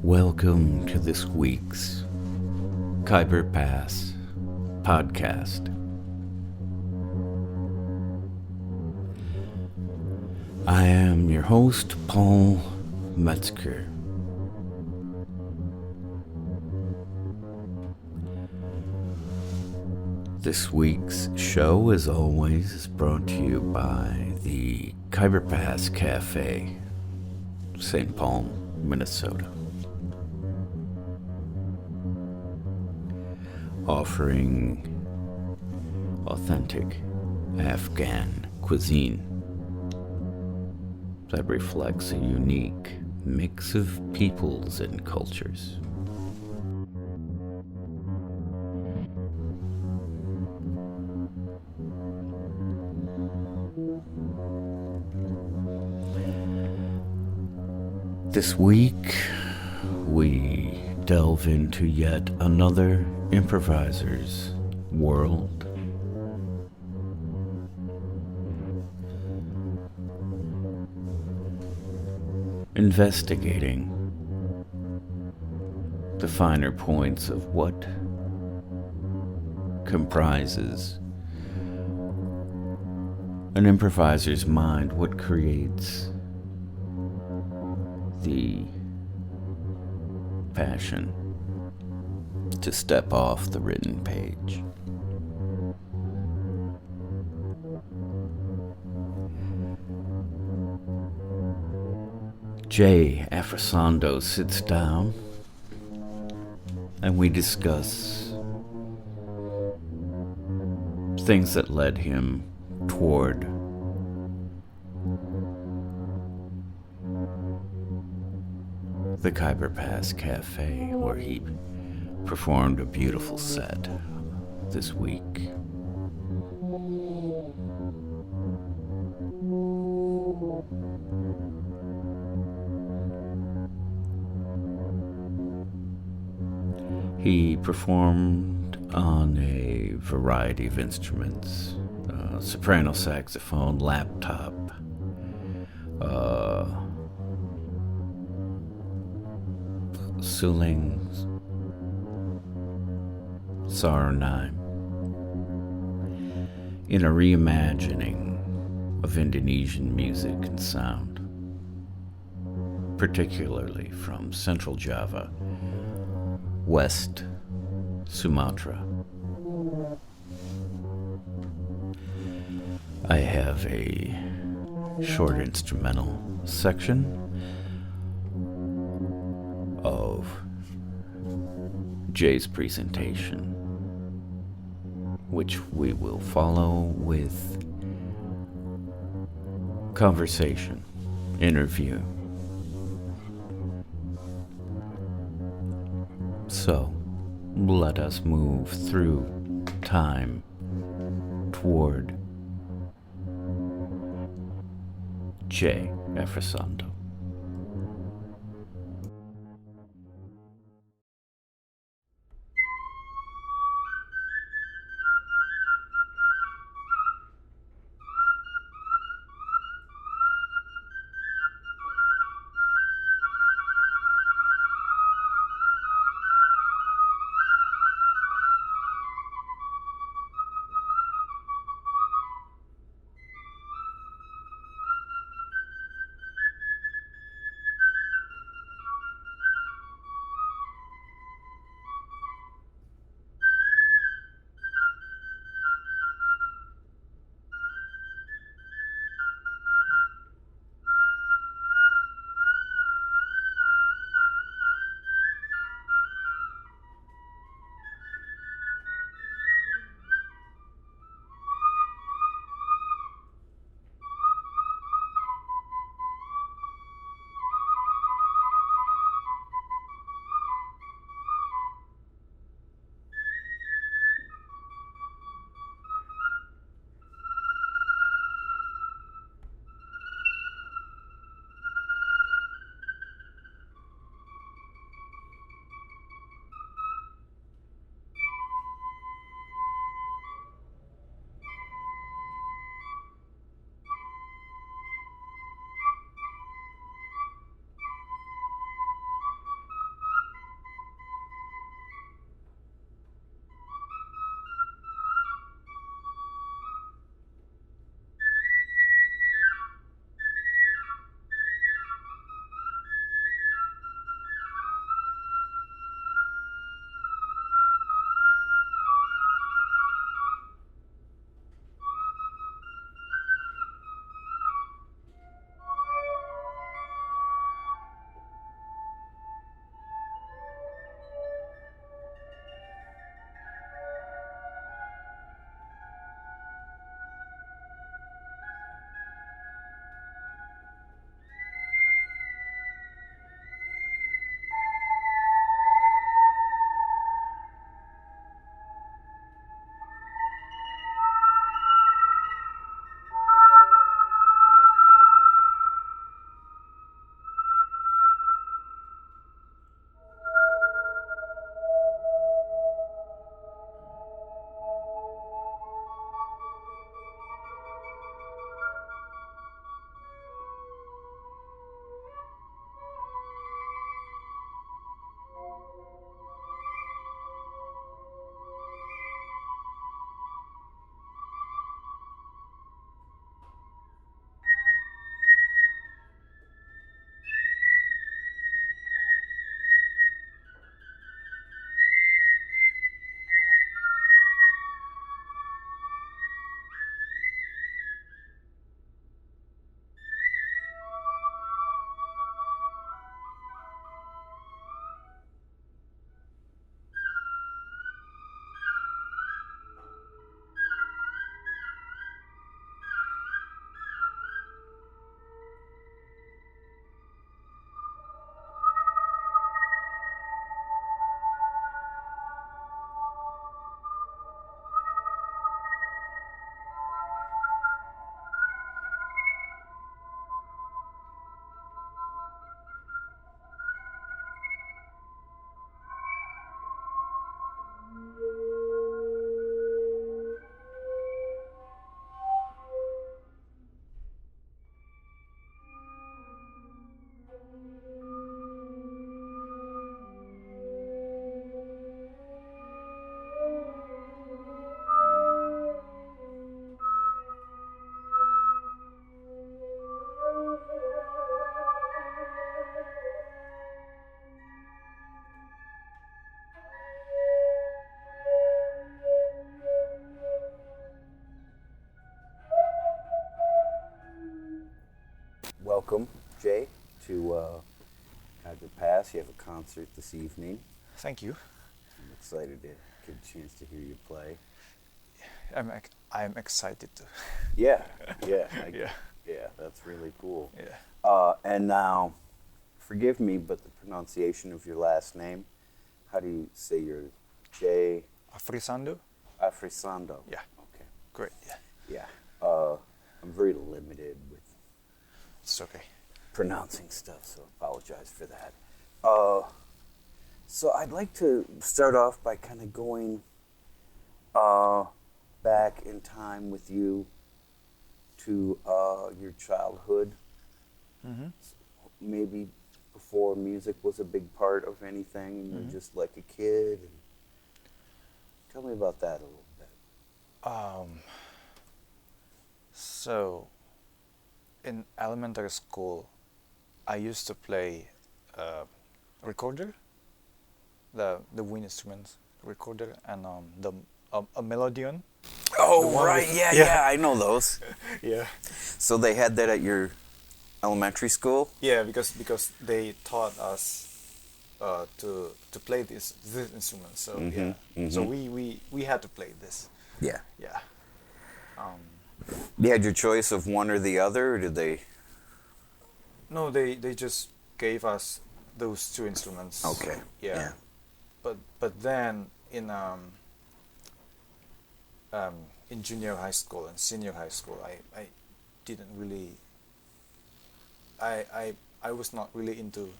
Welcome to this week's Khyber Pass podcast. I am your host, Paul Metzger. This week's show, as always, is brought to you by the Khyber Pass Cafe, St. Paul, Minnesota. Offering authentic Afghan cuisine that reflects a unique mix of peoples and cultures. This week, we delve into yet another Improvisers world. Investigating the finer points of what comprises an improviser's mind, what creates the passion to step off the written page. Afrisando sits down and we discuss things that led him toward the Khyber Pass Cafe, where he performed a beautiful set this week. He performed on a variety of instruments, soprano saxophone, laptop, suling, sarnai, in a reimagining of Indonesian music and sound, particularly from Central Java, West Sumatra. I have a short instrumental section of Jay's presentation, which we will follow with conversation, interview. So, let us move through time toward Afrisando. welcome, Jay, to Kaiser Pass. You have a concert this evening. Thank you. I'm excited to get a chance to hear you play. I'm excited too. Yeah, Yeah. yeah, that's really cool. Yeah. And now, forgive me, but the pronunciation of your last name, how do you say your J? Afrisando? Afrisando. Yeah. Okay. Great. Yeah. Yeah. I'm very limited with It's okay. pronouncing stuff, so apologize for that. So I'd like to start off by kind of going back in time with you to your childhood. Mm-hmm. Maybe before music was a big part of anything, and you were just like a kid. And tell me about that a little bit. So, in elementary school, I used to play recorder, the wind instruments recorder, and a melodion. Oh, right, yeah, I know those. Yeah. So they had that at your elementary school? Yeah, because they taught us to play this instrument. So so we had to play this. Yeah. Yeah. You had your choice of one or the other, or did they? No, they just gave us those two instruments. Okay. Yeah. But then in junior high school and senior high school, I didn't really. I was not really into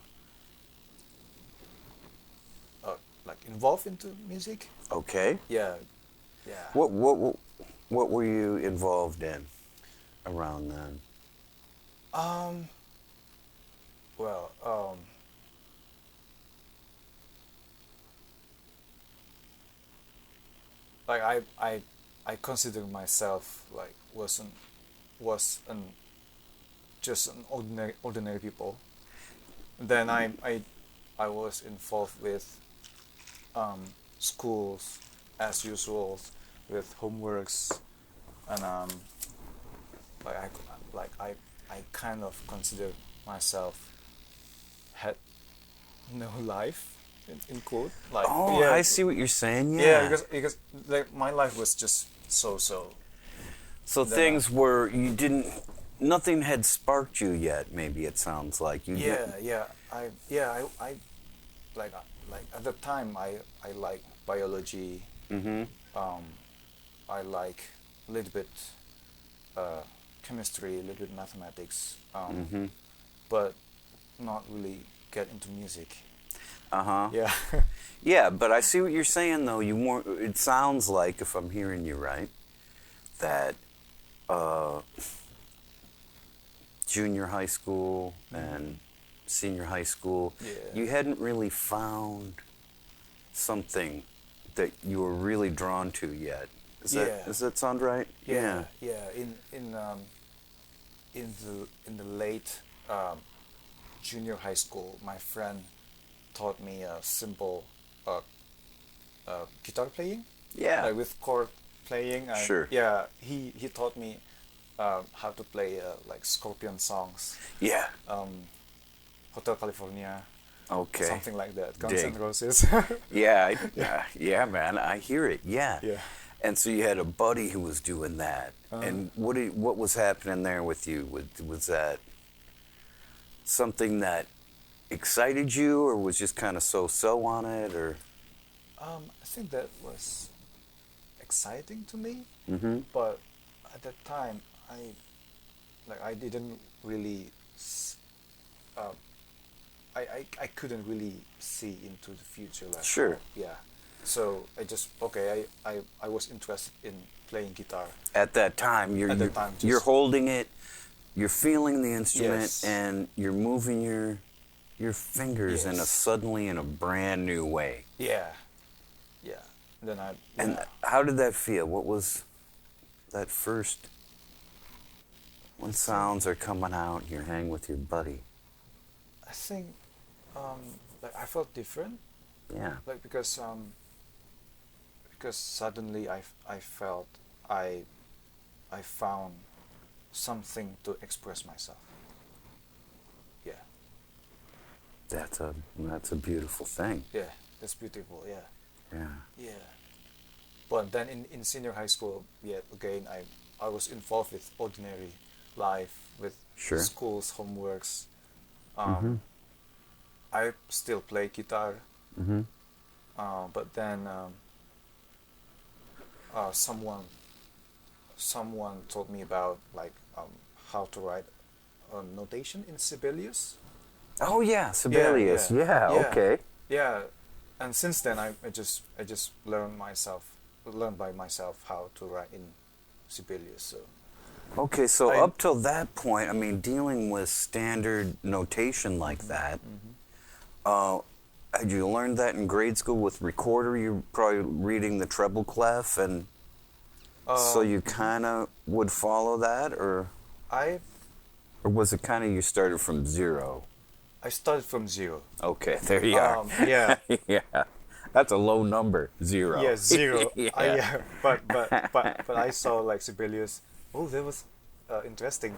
like involved into music. Okay. Yeah. What were you involved in around then? Well, like I consider myself like was an just an ordinary people. Then I was involved with schools as usual, with homeworks, and I kind of consider myself had no life in quote. Like, Oh, yeah, I see what you're saying. Yeah. yeah, because like my life was just so. So Then, things were you didn't. Nothing had sparked you yet. Maybe it sounds like you. yeah, I like at the time I like biology. Mm-hmm. I like a little bit chemistry, a little bit mathematics, but not really get into music. Uh-huh. Yeah. Yeah, but I see what you're saying though. You more. It sounds like, if I'm hearing you right, that junior high school and senior high school, Yeah. you hadn't really found something that you were really drawn to yet. Does that sound right? Yeah. In the late junior high school, my friend taught me a simple guitar playing. Yeah. Like with chord playing. Sure. Yeah, he taught me how to play like Scorpion songs. Yeah. Hotel California. Okay. Something like that. Guns Dig. N' Roses. Yeah, yeah, man, I hear it. Yeah. Yeah. And so you had a buddy who was doing that. And what was happening there with you? Was that something that excited you, or was just kind of so on it, or? I think that was exciting to me, Mm-hmm. but at that time I didn't really I couldn't really see into the future, like Sure. yeah, so I just I was interested in playing guitar At that time, you're holding it, you're feeling the instrument, Yes. and you're moving your fingers Yes. suddenly in a brand new way. yeah then And how did that feel? What was that first, when sounds are coming out and you're hanging with your buddy? I think like I felt different, Yeah. like because suddenly I felt I found something to express myself. That's a beautiful thing. Yeah, that's beautiful. Yeah, Yeah. yeah. But then in senior high school, yeah, again, I was involved with ordinary life, with Sure. school's homeworks. Mm-hmm. I still play guitar, Mm-hmm. but then someone told me about like how to write a notation in Sibelius. Oh yeah, Yeah, Sibelius. yeah, Yeah. yeah, Okay. yeah. And since then, I just learned by myself how to write in Sibelius. So Okay. So I up till that point, I mean, dealing with standard notation like that, uh, had you learned that in grade school with recorder? You're probably reading the treble clef, and so you kind of would follow that, I or was it kind of you started from zero? I started from zero. Okay, there you are. Yeah, Yeah, that's a low number, zero. yeah, zero. Yeah. Yeah, but I saw like Sibelius. Oh, that was interesting.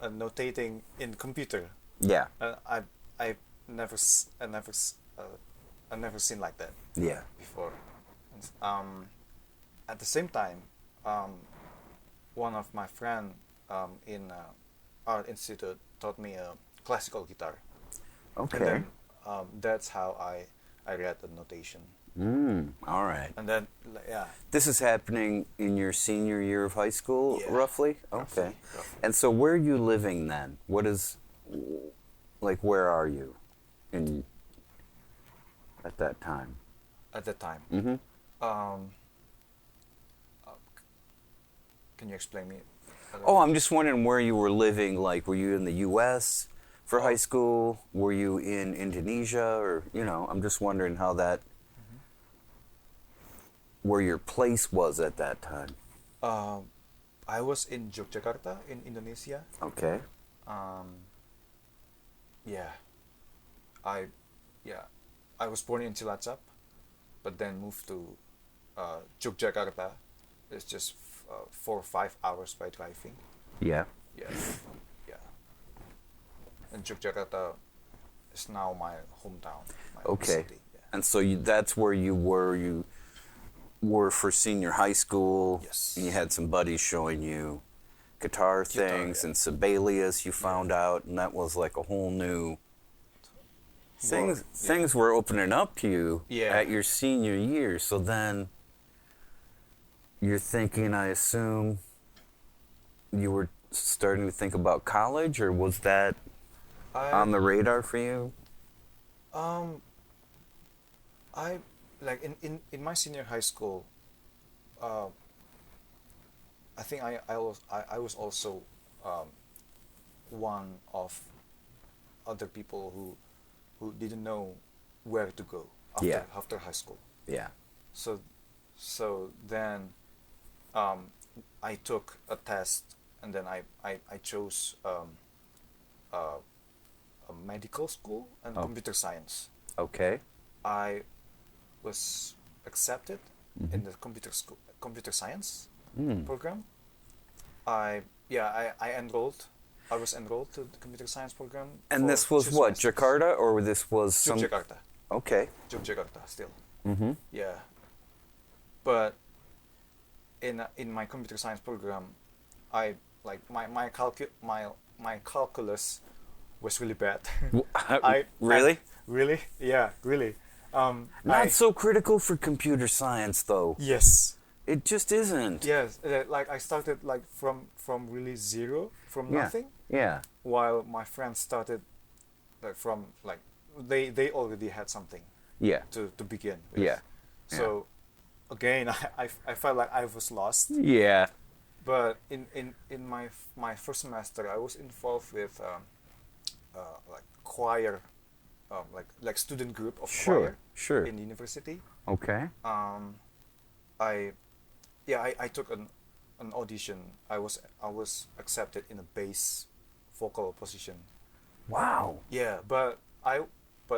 Notating in computer. Yeah, I never s- I never seen like that yeah. before. At the same time, one of my friend in art institute taught me classical guitar, and Okay. then that's how I read the notation. All right. And then yeah, This is happening in your senior year of high school, Yeah, roughly? roughly, Okay. roughly. And so where are you living then? Like, where are you at that time? at that time. Mm-hmm. Um, can you explain me? a little Oh, bit? I'm just wondering where you were living. Like, were you in the U.S. for Oh. high school? Were you in Indonesia? Or, I'm just wondering how that, where your place was at that time. I was in Yogyakarta in Indonesia. Okay. Yeah, I yeah I was born in Cilacap, but then moved to Yogyakarta. It's just 4 or 5 hours by driving. Yeah. Yeah, yeah. And Yogyakarta is now my hometown, my home Okay. city. Yeah. And so that's where you were. You were for senior high school. Yes. And you had some buddies showing you guitar things yeah. and Sibelius you found out, and that was like a whole new things. Well, yeah. Things were opening up to you Yeah. at your senior year. So then you're thinking, I assume, you were starting to think about college, or was that on the radar for you? I like in my senior high school. I think I was also one of other people who didn't know where to go after Yeah. after high school. Yeah. So then I took a test, and then I chose a medical school and Oh. computer science. Okay. I was accepted in the computer science program. I enrolled. I was enrolled to the computer science program. And for this was 2 what, semesters. Jakarta, or this was some? Yogyakarta. Okay. Yogyakarta still. Mm-hmm. Yeah. But in my computer science program, I like my calculus was really bad. Really? Really? Yeah, really. Not so critical for computer science, though. Yes. It just isn't. Yes, like I started like from really zero, from Yeah. nothing, Yeah. while my friends started like from like they already had something Yeah. to begin with. Yeah. So again, I felt like I was lost. Yeah. But in my first semester, I was involved with like choir, like student group of choir Sure. in university. Okay. I took an audition. I was accepted in a bass vocal position. Wow. Yeah, but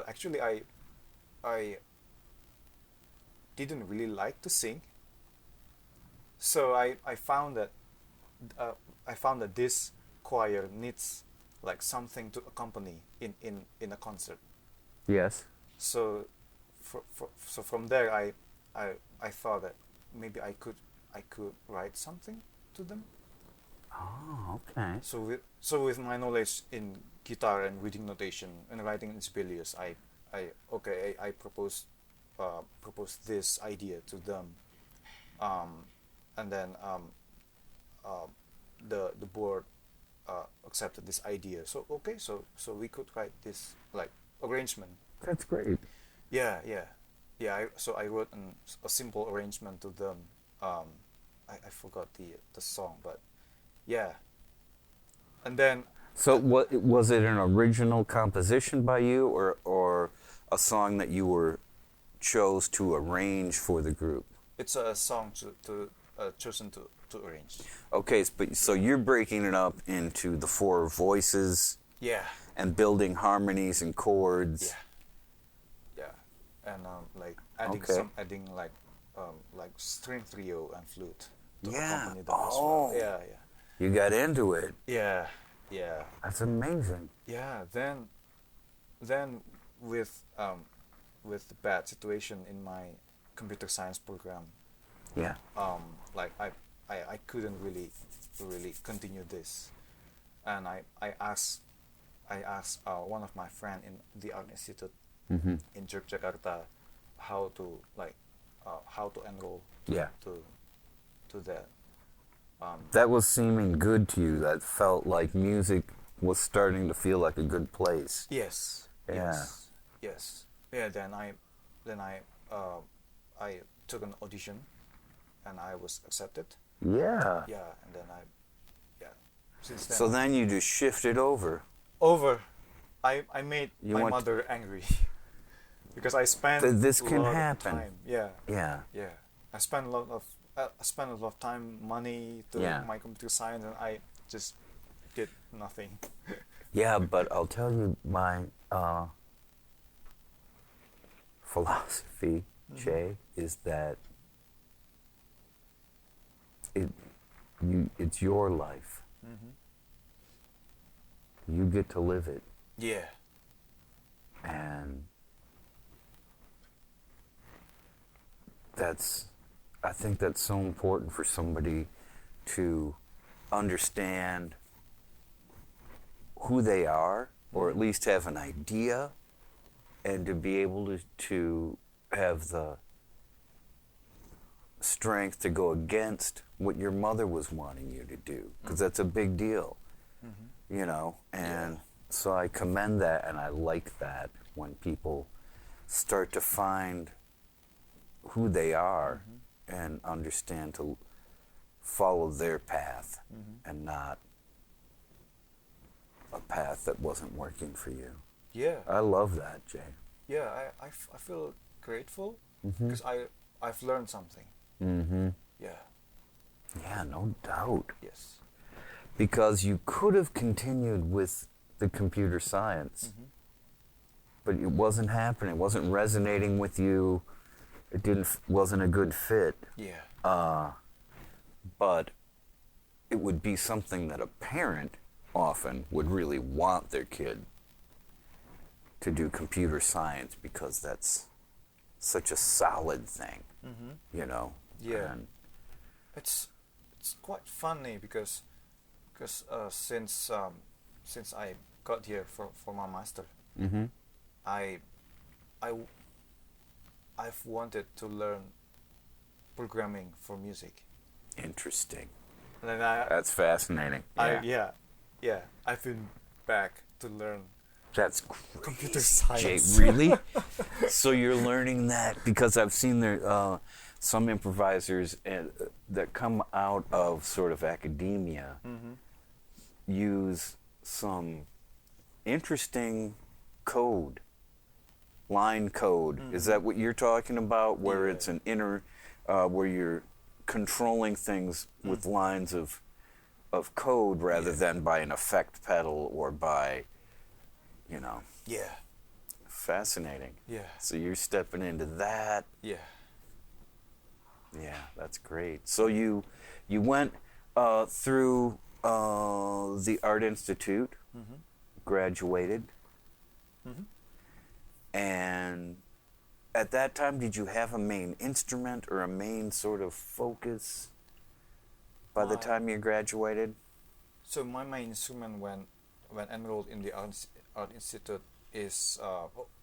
actually I didn't really like to sing. So I found that this choir needs like something to accompany in a concert. Yes. So so from there I thought that maybe I could write something to them. Oh, okay. So with my knowledge in guitar and reading notation and writing in symbiosis, I proposed this idea to them, and then uh, the board accepted this idea. So okay, so we could write this like arrangement. That's great. Yeah, yeah, yeah. So I wrote a simple arrangement to them. I forgot the song, but yeah. And then So, what was it? An original composition by you, or a song that you were chose to arrange for the group? it's a song to chosen to arrange. Okay, but so you're breaking it up into the four voices Yeah, and building harmonies and chords. yeah, and like adding Okay. like string trio and flute to Yeah. accompany them as Oh. well. Yeah, You got into it. yeah, yeah, That's amazing. yeah. Then with the bad situation in my computer science program, Yeah. like I couldn't really continue this, and I asked one of my friend in the art institute Mm-hmm. in Yogyakarta how to enroll Yeah. to that. That was seeming good to you. That felt like music was starting to feel like a good place. Yes. Yeah. Yes. Yeah. Then I took an audition, and I was accepted. Yeah. Yeah. And then yeah. Since then. So then you just shifted over. I made You my went- mother angry because I spent This a can lot happen. of time. Yeah. Yeah. Yeah. I spent a lot of time, money to Yeah. my computer science, and I just did nothing. Yeah, but I'll tell you my philosophy, Jay, is that it's your life. Mm-hmm. You get to live it, Yeah. and I think that's so important for somebody to understand who they are, or at least have an idea, and to be able to have the strength to go against what your mother was wanting you to do, because that's a big deal, you know. And so I commend that, and I like that when people start to find who they are and understand to follow their path and not a path that wasn't working for you. Yeah. I love that, Jay. Yeah. I feel grateful because I've learned something. Mm-hmm. Yeah. Yeah, no doubt. Yes. Because you could have continued with the computer science, but it wasn't happening. It wasn't resonating with you. It wasn't a good fit. Yeah. But it would be something that a parent often would really want their kid to do computer science, because that's such a solid thing, you know. Yeah. And It's quite funny because since I got here for my master, I've wanted to learn programming for music. interesting. And then That's fascinating. yeah, I've been back to learn That's great. computer Jay, science. really? So you're learning that because I've seen there some improvisers that come out of sort of academia use some interesting code, line code. Is that what you're talking about? Where Yeah. it's an inner, where you're controlling things with lines of code rather than by an effect pedal or by, you know. Yeah, Fascinating. yeah, So you're stepping into that. yeah. Yeah, that's great. So you went through the Art Institute, graduated. Mm-hmm. And at that time, did you have a main instrument or a main sort of focus by the time you graduated? So my main instrument when enrolled in the art institute is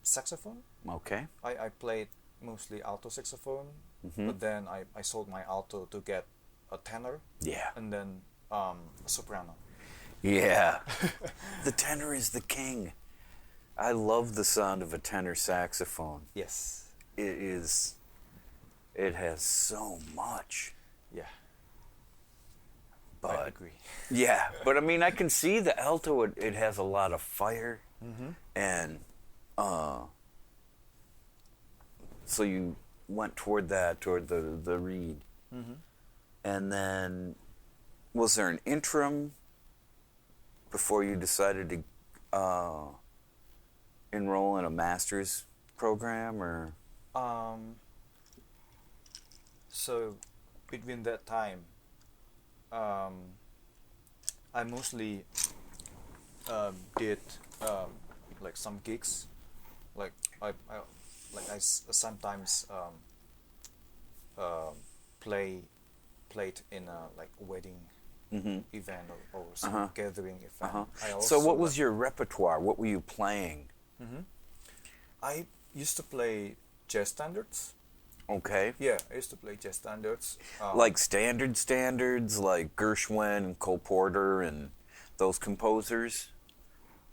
saxophone. Okay. I played mostly alto saxophone, Mm-hmm. but then I sold my alto to get a tenor. Yeah. And then a soprano. Yeah. The tenor is the king. I love the sound of a tenor saxophone. Yes. It has so much. Yeah. But I agree. yeah, but I mean, I can see the alto. It has a lot of fire, Mm-hmm. and so you went toward the reed, Mm-hmm. and then was there an interim before you decided to enroll in a master's program, or? So between that time, I mostly did like some gigs, like I sometimes played in a like wedding Mm-hmm. event or some Uh-huh. gathering event. Uh-huh. I So also what was your repertoire? What were you playing? Mm-hmm. I used to play jazz standards. Okay. Yeah, I used to play jazz standards. Like standards like Gershwin and Cole Porter and those composers?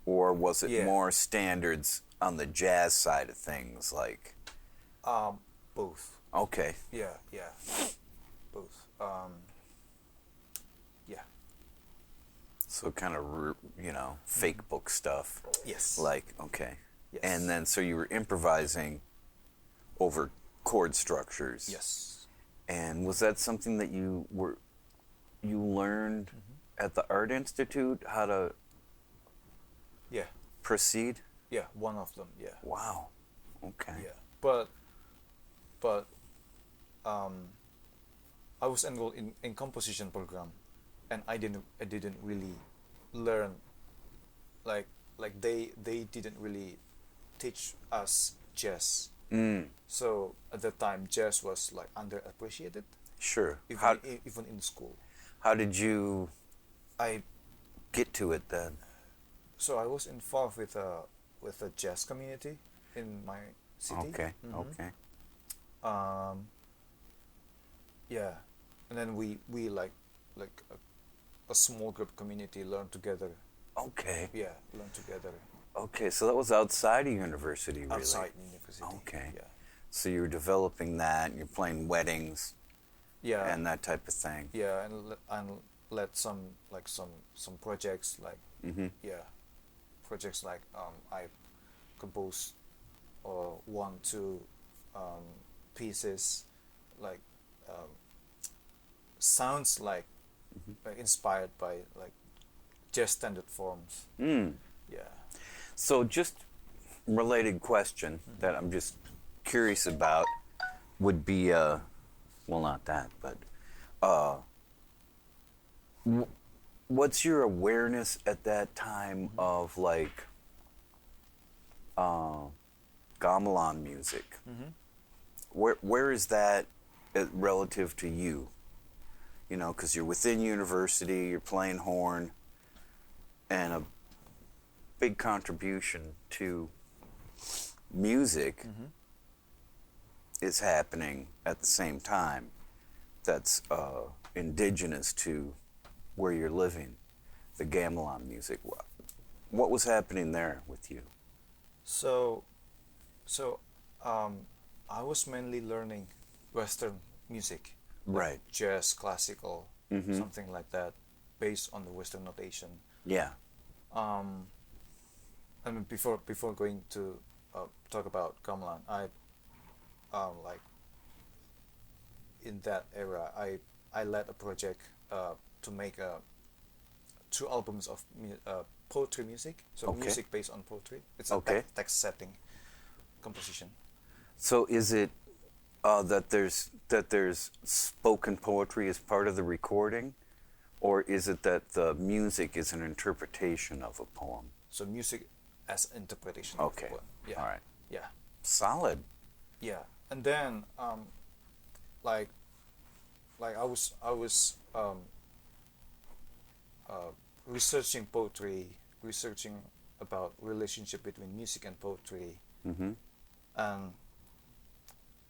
Or was it Yeah. more standards on the jazz side of things? Like, Both. okay. Yeah, both. Yeah. So kind of, fake book stuff. Yes. Like, okay. Yes. And then, so you were improvising over chord structures. Yes. And was that something that you learned at the Art Institute, how to Yeah. proceed? Yeah. One of them. Yeah. Wow. Okay. Yeah. But I was enrolled in composition program, and I didn't really learn like they didn't really teach us jazz. Mm, So at that time, jazz was like underappreciated, sure. even in school. How did you I get to it then? So I was involved with a jazz community in my city. Okay. Mhm. Okay. Yeah, and then we like a small group community learn together. Okay. Yeah, learn together Okay. So that was outside of university, really. outside university. Okay. Yeah. So you were developing that, and you're playing weddings Yeah. and that type of thing. Yeah, and let some projects like Mm-hmm. yeah, projects like I composed or 1-2 pieces like sounds like inspired by like jazz standard forms. Mm. Yeah. So just related question that I'm just curious about would be well, not that, but what's your awareness at that time of like gamelan music? Where is that relative to you? You know, because you're within university, you're playing horn, and a big contribution to music is happening at the same time that's indigenous to where you're living, the gamelan music. What was happening there with you? So I was mainly learning Western music, Right. jazz, classical, Mhm. something like that, based on the Western notation. Yeah. I mean, before going to talk about gamelan, I like in that era, I led a project to make 2 albums of poetry music. So Okay. music based on poetry. It's a Okay. text setting composition. So is it that there's spoken poetry as part of the recording, or is it that the music is an interpretation of a poem? So music as interpretation. Okay. Of what, yeah. All right. Yeah. Solid. Yeah. And then like I was researching poetry, researching about relationship between music and poetry, Mm-hmm. and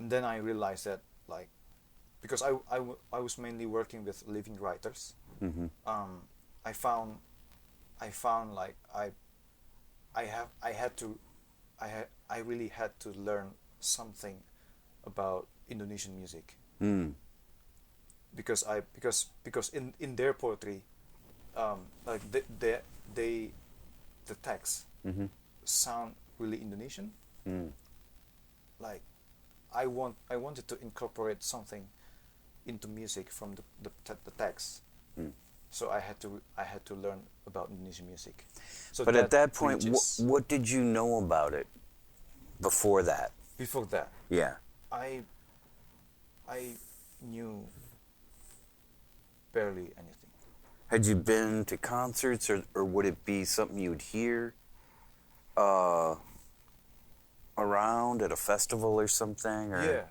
then I realized that like because I was mainly working with living writers, Mm-hmm. I found like I really had to learn something about Indonesian music Mm. because in their poetry, like the text Mm-hmm. sound really Indonesian. Mm. Like I wanted to incorporate something into music from the text. Mm. So I had to learn about Indonesian music. So But at that point, bridges. what did you know about it before that? Before that, Yeah. I knew barely anything. Had you been to concerts, or would it be something you'd hear uh, around at a festival or something? Or?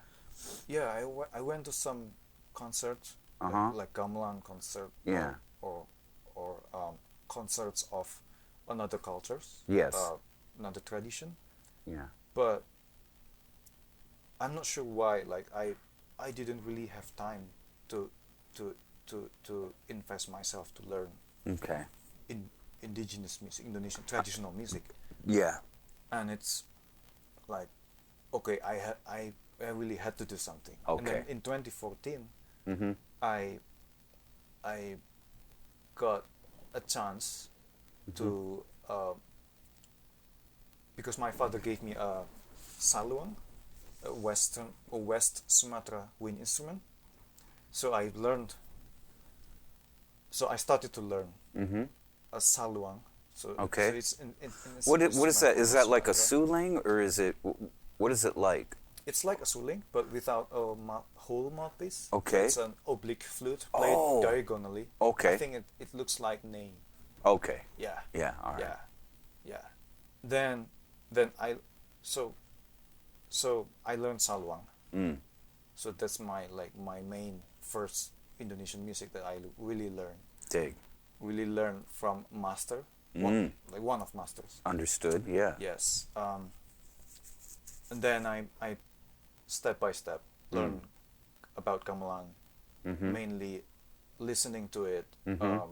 Yeah. I went to some concerts, Uh-huh. like gamelan concert, Yeah. or concerts of another cultures, Yes. another tradition. Yeah. But I'm not sure why. Like I didn't really have time to invest myself to learn Okay. in indigenous music, Indonesian traditional music, Yeah. and it's like, okay, I really had to do something. And Okay. then in 2014, Mm-hmm. I got a chance to because my father gave me a saluang, a West Sumatra wind instrument. So I learned. So I started to learn Mm-hmm. a saluang. So Okay. so it's in What is that? Is that like a Sumatra. suling, or is it? What is it like? It's like a suling, but without a whole mouthpiece. Okay. It's an oblique flute played Oh. diagonally. Okay. I think it looks like ney. Okay. Yeah. Yeah. All right. Yeah. Then I so I learned saluang. Mm. So that's my main first Indonesian music that I really learned. Dig. Really learned from master, Mm. one of masters. Understood. Yeah. Yes. And then I step by step learn about gamelan, Mm-hmm. mainly listening to it Mhm.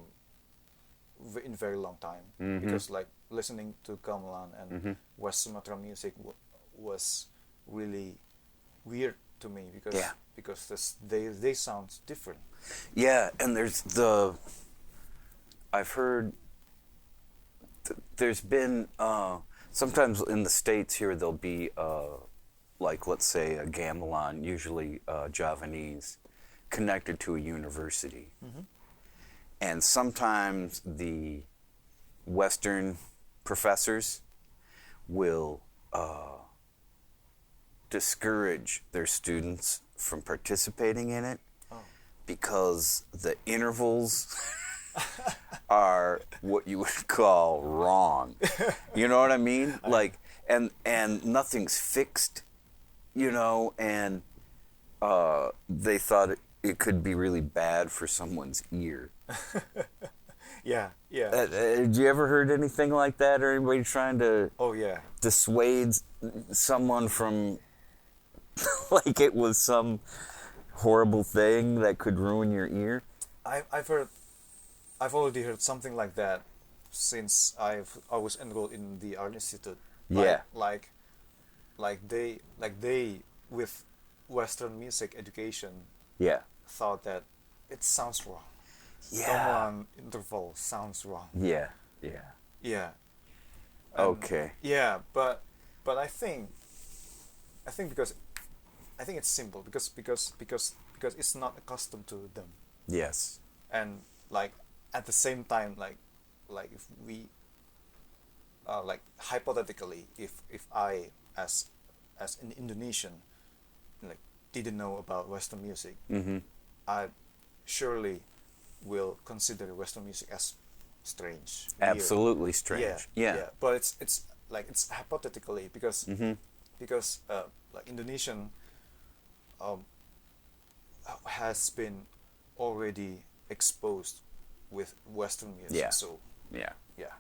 In very long time, Mhm. because like listening to gamelan and Mhm. West Sumatra music was really weird to me because Yeah. they sound different. Yeah, and I've heard there's been sometimes in the States here there'll be like, let's say, a gamelan, usually Javanese, connected to a university. Mm-hmm. And sometimes the Western professors will discourage their students from participating in it Oh. because the intervals are what you would call wrong. You know what I mean? Like, and nothing's fixed, and they thought it could be really bad for someone's ear. Yeah. Did you ever heard anything like that, or anybody trying to Oh yeah. dissuade someone from like it was some horrible thing that could ruin your ear? I've already heard something like that since I was enrolled in the art institute. Yeah. Like they with Western music education Yeah. thought that it sounds wrong. Yeah. Gamelan interval sounds wrong. Yeah. Yeah. Yeah. Okay. Yeah, but I think because I think it's simple because it's not accustomed to them, Yes. and like at the same time like if we like hypothetically if I as an Indonesian like didn't know about Western music, Mm-hmm. I surely will consider Western music as strange. Weird. Absolutely strange. Yeah. But it's like it's hypothetically because like Indonesian has been already exposed with Western music. Yeah. So Yeah. yeah,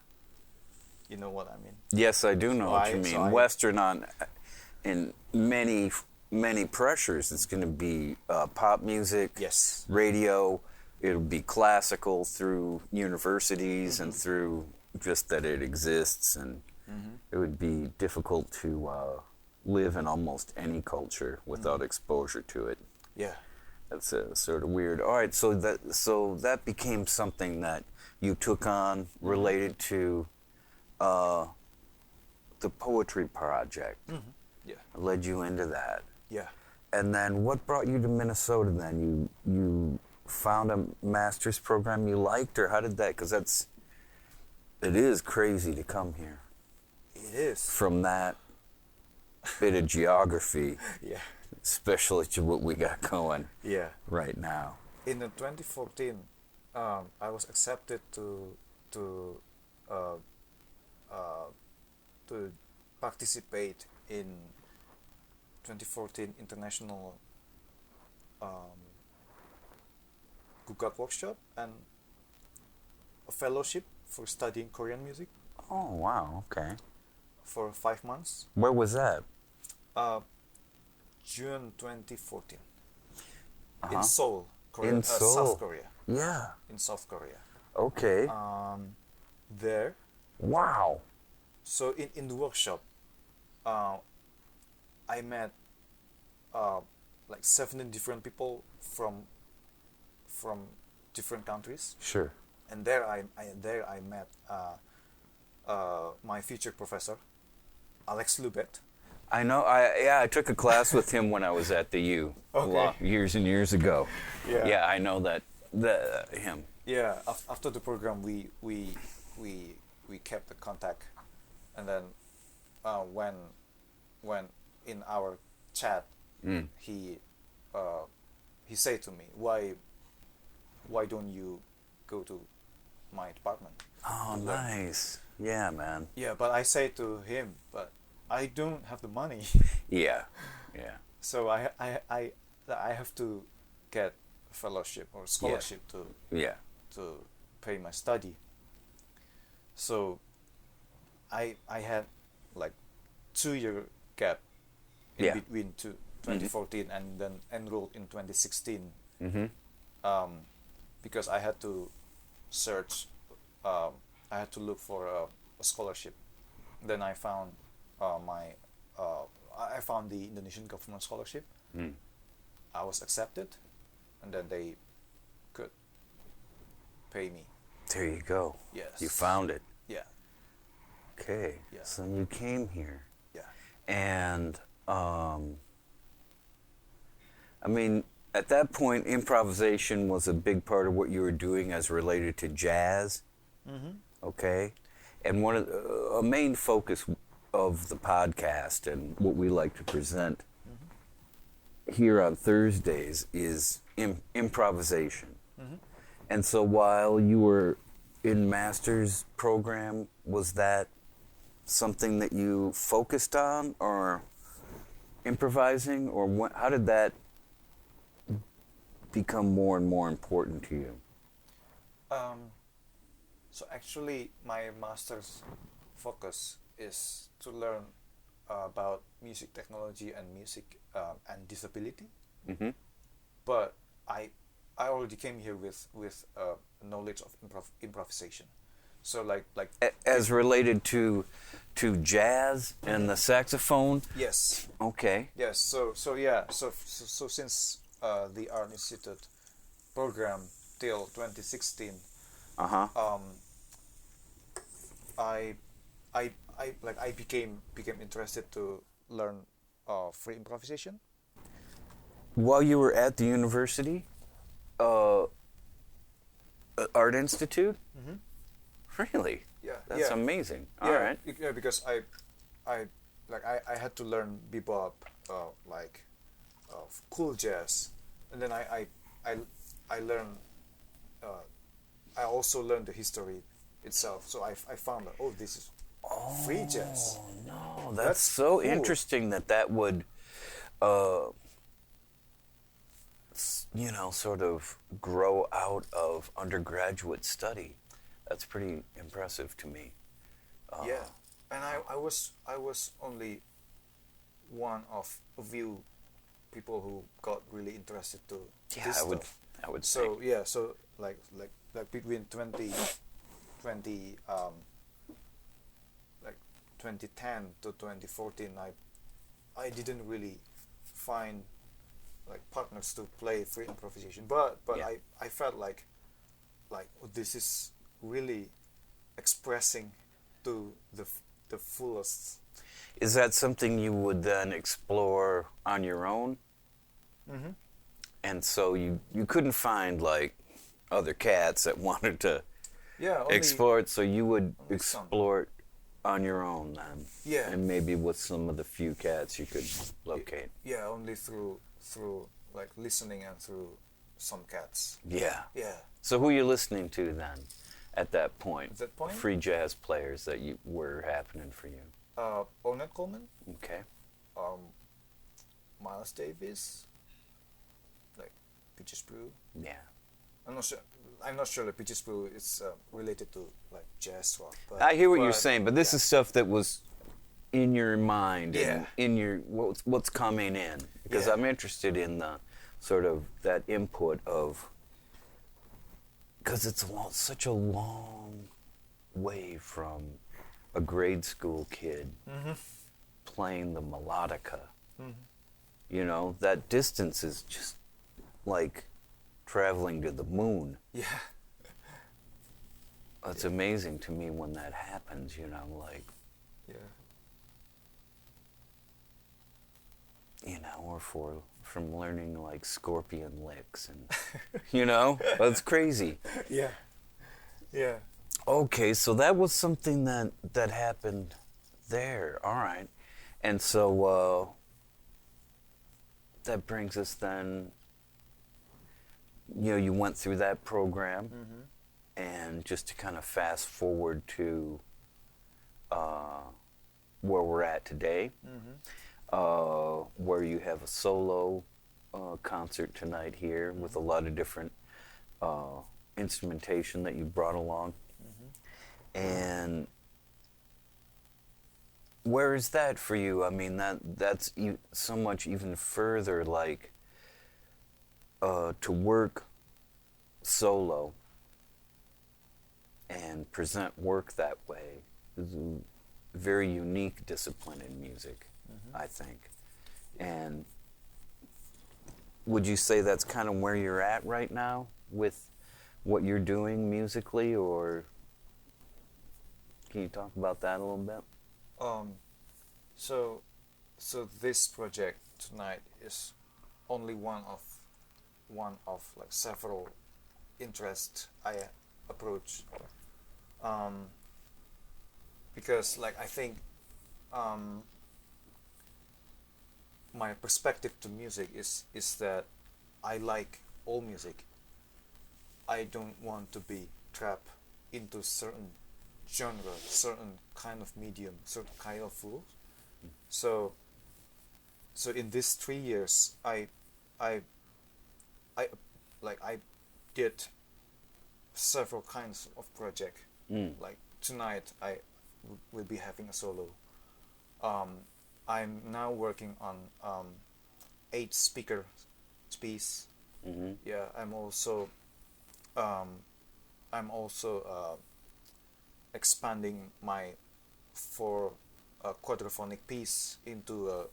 you know what I mean. Yes, I do know what you mean. Western in many pressures. It's going to be pop music, Yes, radio. It'll be classical through universities and through just that it exists, and it would be difficult to live in almost any culture without exposure to it. yeah, That's sort of weird. All right, so that became something that you took on related to the poetry project. yeah, Led you into that. yeah. And then what brought you to Minnesota then? You found a master's program you liked, or how did that, because it is crazy to come here. It is. From that bit of geography, Yeah, especially to what we got going yeah. right now. In 2014, I was accepted to participate in 2014 international Gugak workshop and a fellowship for studying Korean music Oh, wow, okay. for 5 months. Where was that? June 2014 Uh-huh. in Seoul, Korea, In Seoul. South Korea. Yeah, In South Korea. okay. There. Wow. So in the workshop, I met like 17 different people from different countries, Sure. and there I met my future professor, Alex Lubet. I know. I took a class with him when I was at the U Okay. years and years ago. Yeah. Yeah, I know that him. Yeah. After the program, we kept the contact, and then when in our chat, he said to me, why don't you go to my department? Oh, nice. Yeah, man. Yeah, but I say to him, but I don't have the money. Yeah, yeah. So I have to get a fellowship or scholarship Yeah. to pay my study. So I had like 2 year gap in Yeah. between 2014 and then enrolled in 2016. Because I had to search, I had to look for a scholarship. Then I found I found the Indonesian government scholarship. I was accepted, and then they could pay me. There you go. Yes. You found it. Yeah. Okay. Yeah. So you came here. Yeah. And, I mean, at that point, improvisation was a big part of what you were doing as related to jazz. Okay? And a main focus of the podcast and what we like to present here on Thursdays is improvisation. And so while you were in master's program, was that something that you focused on, or improvising, or how did that become more and more important to you? So actually, my master's focus is to learn about music technology and music and disability. But I already came here with knowledge of improvisation. So like As related to jazz and the saxophone? yes. Okay. Yes, so since the Art Institute program till 2016, I became interested to learn free improvisation. While you were at the university, Art Institute? Really? Yeah, That's yeah. amazing. All right. Yeah, because I had to learn bebop, cool jazz, and then I learned. I also learned the history itself. So I found that, oh, this is free jazz. Oh no, that's That's so cool. interesting that would, uh, sort of grow out of undergraduate study. That's pretty impressive to me. Yeah, and I was only one of a few people who got really interested to Yeah, this stuff. I would So think. yeah, so like between 20 like 2010 to 2014, I didn't really find like partners to play free improvisation, but Yeah. I felt like oh, this is really expressing to the fullest. Is that something you would then explore on your own? Mm-hmm. And so you couldn't find like other cats that wanted to Yeah, only explore it, so you would only some. explore it on your own then. Yeah. And maybe with some of the few cats you could locate. Yeah, only through like listening and through some cats. Yeah. Yeah. So who are you listening to then at that point? At that point? Free jazz players that you were happening for you. Ornette Coleman, Okay. Miles Davis, like Peaches Brew. Yeah. I'm not sure. I'm not sure that Peaches Brew is related to like jazz rock. But I hear what you're but, saying, but this yeah. is stuff that was in your mind Yeah. and in your what's coming in, because Yeah. I'm interested in the sort of that input of, because it's such a long way from a grade school kid playing the melodica. You know, that distance is just like traveling to the moon. Yeah. It's amazing to me when that happens, you know, like, Yeah. or from learning like scorpion licks and, you know, that's crazy. Yeah. Yeah. Okay, so that was something that happened there. All right. And so that brings us then, you went through that program, and just to kind of fast forward to where we're at today, where you have a solo concert tonight here with a lot of different instrumentation that you brought along. And where is that for you? I mean, that's so much even further, like, to work solo and present work that way is a very unique discipline in music, I think. And would you say that's kind of where you're at right now with what you're doing musically, or can you talk about that a little bit? So this project tonight is only one of like several interests I approach. Because like I think my perspective to music is that I like all music. I don't want to be trapped into certain genre, certain kind of medium, certain kind of rules. So in these 3 years, I did several kinds of project. Like tonight, I will be having a solo. I'm now working on 8 speaker piece. Yeah, I'm also expanding my 4 quadraphonic piece into a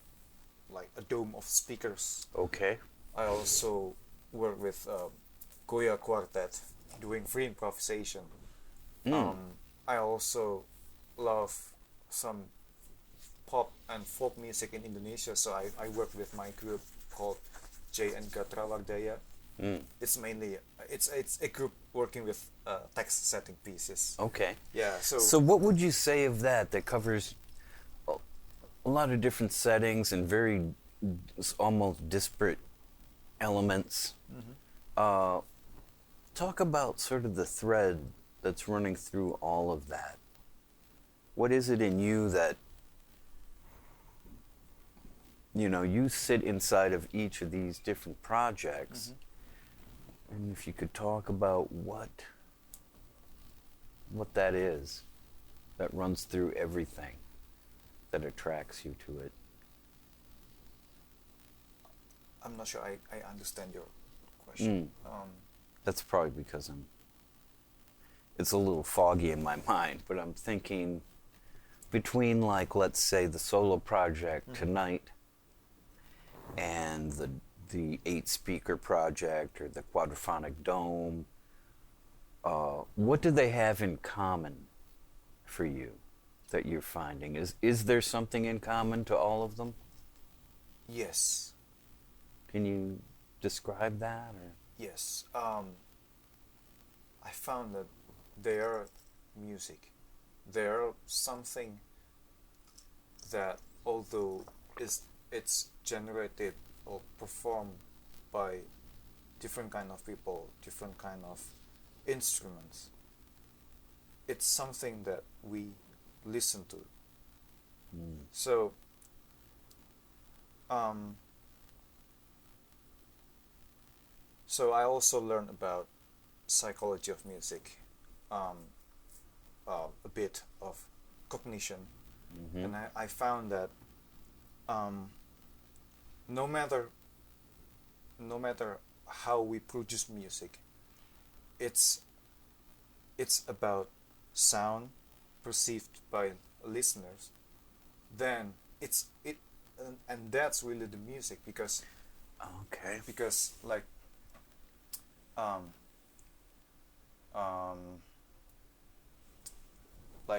dome of speakers. Okay. I also work with Goya Quartet doing free improvisation. I also love some pop and folk music in Indonesia, so I work with my group called J and Gatra Wardaya. It's mainly it's a group working with text setting pieces. Okay. Yeah. So what would you say of that covers a lot of different settings and very almost disparate elements? Talk about sort of the thread that's running through all of that? What is it in you that, you know, you sit inside of each of these different projects, and if you could talk about what that is that runs through everything that attracts you to it. I'm not sure I understand your question. That's probably because it's a little foggy in my mind, but I'm thinking between, like, let's say the solo project tonight and the 8-speaker project or the quadraphonic dome, what do they have in common for you that you're finding? Is there something in common to all of them? Yes. Can you describe that? Or? Yes. I found that their music, they're something that, although it's generated or performed by different kind of people, different kind of instruments, it's something that we listen to. So so I also learned about psychology of music, a bit of cognition, and I found that no matter how we produce music, it's about sound perceived by listeners. Then and that's really the music, because like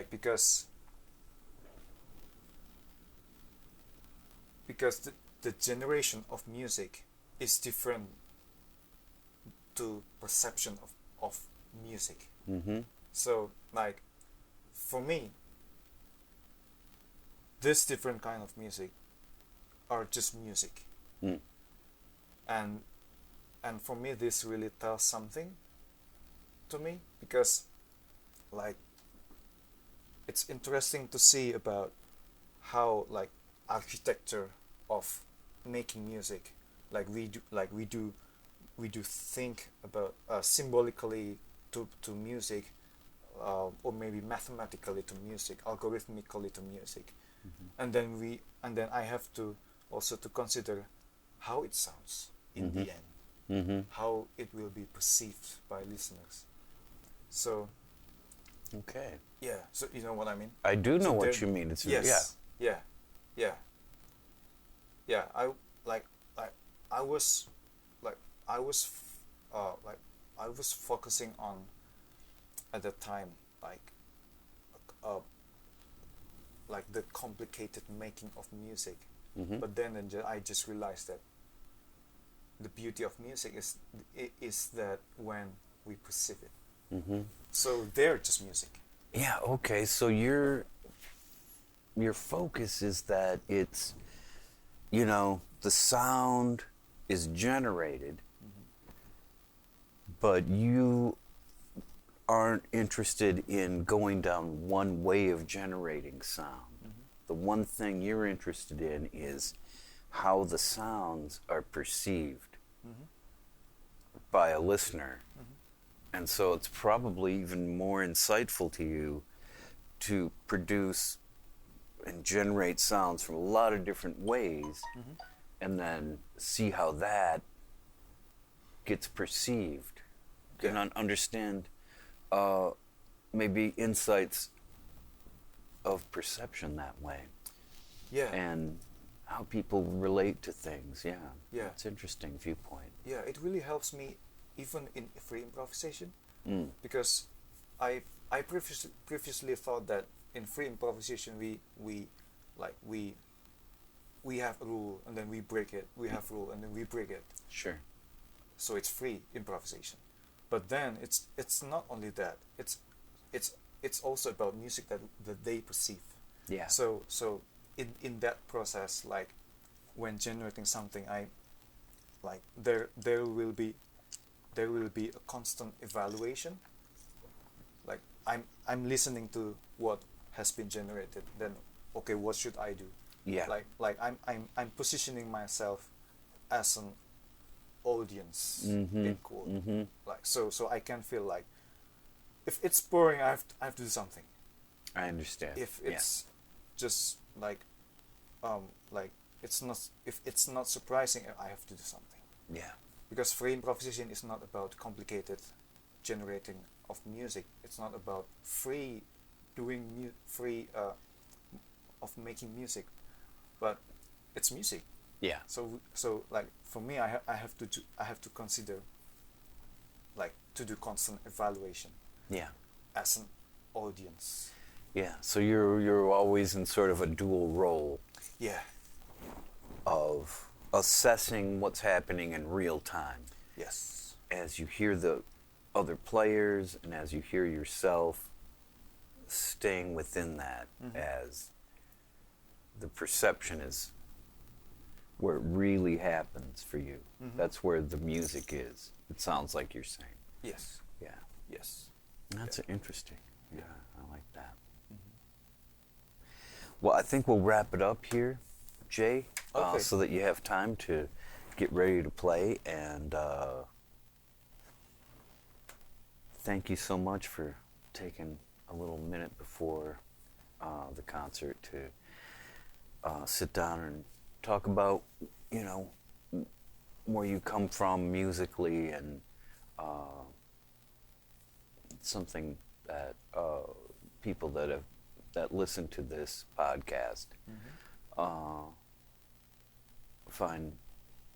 because the generation of music is different to perception of music. So, like, for me, this different kind of music are just music. And for me, this really tells something to me, because, like, it's interesting to see about how, like, architecture of making music, like we do think about symbolically to music, or maybe mathematically to music, algorithmically to music, and then I have to also to consider how it sounds in the end, how it will be perceived by listeners. So yeah, so you know what I mean? I do know what you mean. It's yes, yeah. I was focusing on, at that time, like the complicated making of music, but then I just realized that the beauty of music is that when we perceive it. So they're just music. Yeah. Okay. So your focus is that it's, you know, the sound is generated, but you aren't interested in going down one way of generating sound. The one thing you're interested in is how the sounds are perceived by a listener. And so it's probably even more insightful to you to produce and generate sounds from a lot of different ways, and then see how that gets perceived. And understand maybe insights of perception that way. Yeah. And how people relate to things. Yeah. Yeah. It's an interesting viewpoint. Yeah, it really helps me even in free improvisation, because I previously thought that in free improvisation we have a rule and then we break it. We have rule and then we break it. Sure. So it's free improvisation. But then it's not only that. It's also about music that they perceive. Yeah. So in that process, like when generating something, I like there will be a constant evaluation. Like I'm listening to what has been generated. Then okay, what should I do? Yeah. Like I'm positioning myself as an audience in quote. Like so I can feel like if it's boring, I have to do something. I understand. If it's just like it's not, if it's not surprising, I have to do something. Yeah. Because free improvisation is not about complicated generating of music. It's not about free doing free of making music, but it's music. Yeah. So like for me, I have to consider, like, to do constant evaluation. Yeah. As an audience. Yeah. So you're always in sort of a dual role. Yeah. Of assessing what's happening in real time. Yes. As you hear the other players and as you hear yourself, staying within that as the perception is where it really happens for you. That's where the music is. It sounds like you're saying. Yes. Yeah. Yes. That's interesting. Yeah, I like that. Well, I think we'll wrap it up here, Jay, Okay. so that you have time to get ready to play. And thank you so much for taking a little minute before the concert to sit down and talk about, you know, where you come from musically, and something that people that listen to this podcast find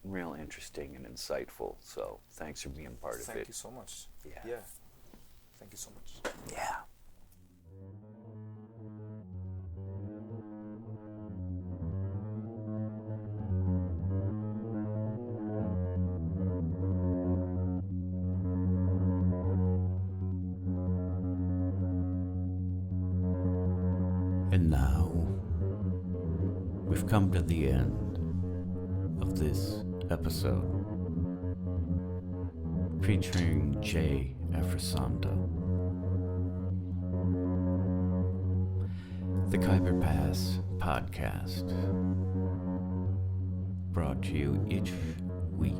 real interesting and insightful. So thanks for being part of it. Thank you so much. Yeah. Thank you so much. Yeah. And now, we've come to the end of this episode featuring Jay Afrisando. The Khyber Pass podcast, brought to you each week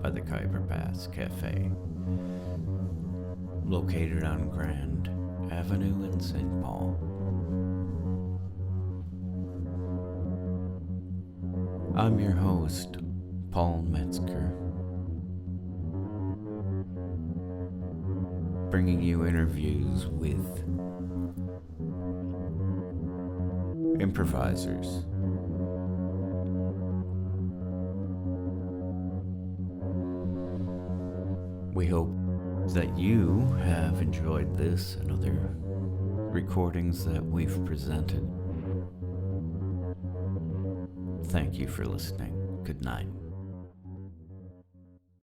by the Khyber Pass Cafe, located on Grand Avenue in St. Paul. I'm your host, Paul Metzger, bringing you interviews with improvisers, we hope that you have enjoyed this and other recordings that we've presented. Thank you for listening. Good night.